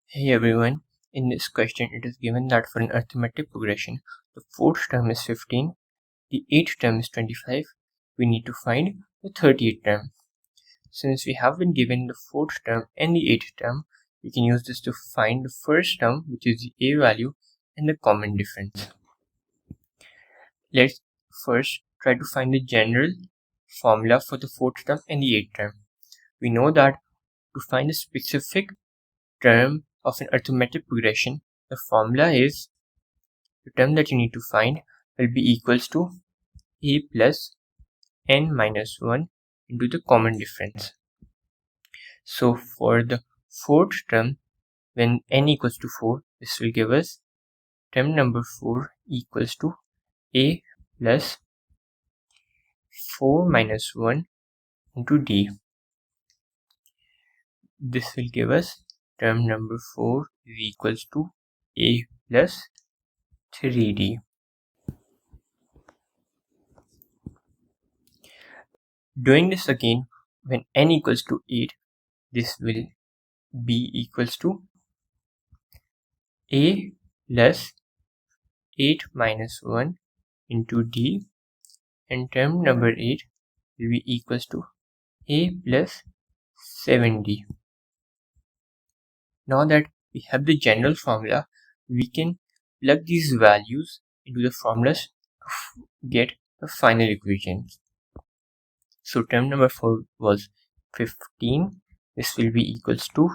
Hey everyone, in this question it is given that for an arithmetic progression, the fourth term is 15, the 8th term is 25, we need to find the 30th term. Since we have been given the fourth term and the 8th term, we can use this to find the first term, which is the a value, and the common difference. Let's first try to find the general formula for the fourth term and the 8th term. We know that to find a specific term of an arithmetic progression, the formula is the term that you need to find will be equals to a plus n minus 1 into the common difference. So for the fourth term, when n equals to 4, this will give us term number 4 equals to a plus 4 minus 1 into d. This will give us term number 4 is equals to a plus 3d. Doing this again, when n equals to 8, this will be equals to a plus 8 minus 1 into d, and term number 8 will be equals to a plus 7d. Now that we have the general formula, we can plug these values into the formulas to get the final equations. So term number 4 was 15. This will be equals to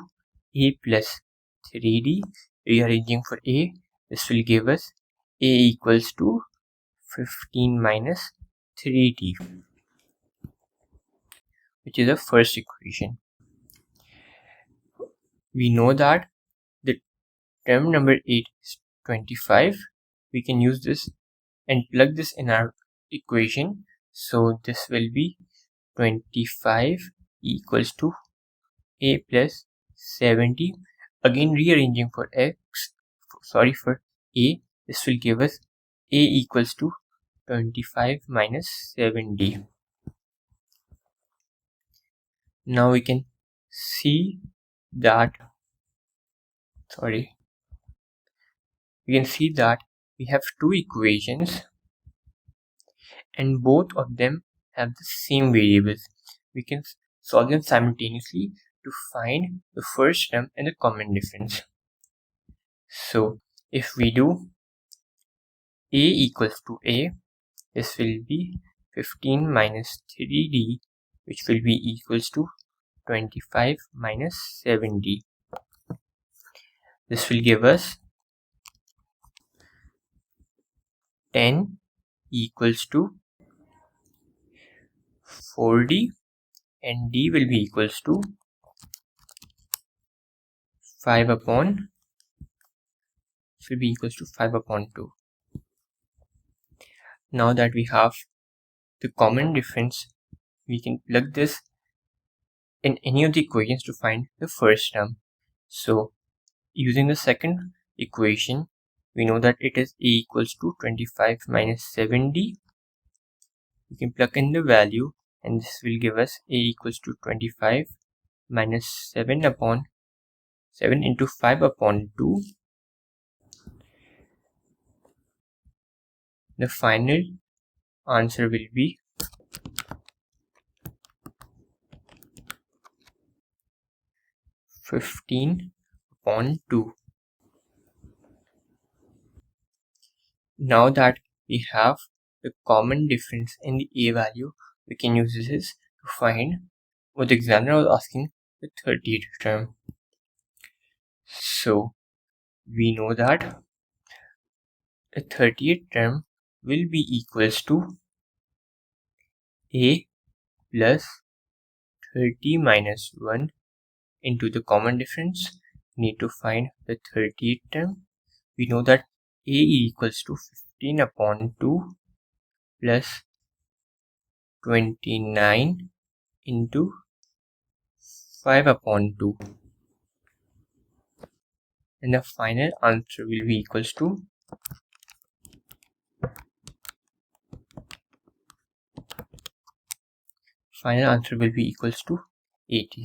a plus 3d. Rearranging for a, this will give us a equals to 15 minus 3d, which is the first equation. We know that the term number 8 is 25. We can use this and plug this in our equation. So this will be 25 equals to a plus 70. Again rearranging for for a, this will give us a equals to 25 minus 7d. Now we can see that we have two equations and both of them have the same variables. We can solve them simultaneously to find the first term and the common difference. So if we do a equals to a, this will be 15 minus 3d, which will be equals to 25 minus 7d. This will give us 10 equals to 4d, and d will be equals to 5 upon 2. Now that we have the common difference, we can plug this in any of the equations to find the first term. So using the second equation, we know that it is a equals to 25 minus 7d. We can plug in the value and this will give us a equals to 25 minus 7 into 5 upon 2. The final answer will be 15 upon 2. Now that we have the common difference in the a value, we can use this to find what the examiner was asking, the 30th term. So we know that the 30th term will be equals to a plus 30 minus 1 into the common difference. We need to find the 30th term. We know that a equals to 15 upon 2 plus 29 into 5 upon 2. And the final answer will be equals to 80.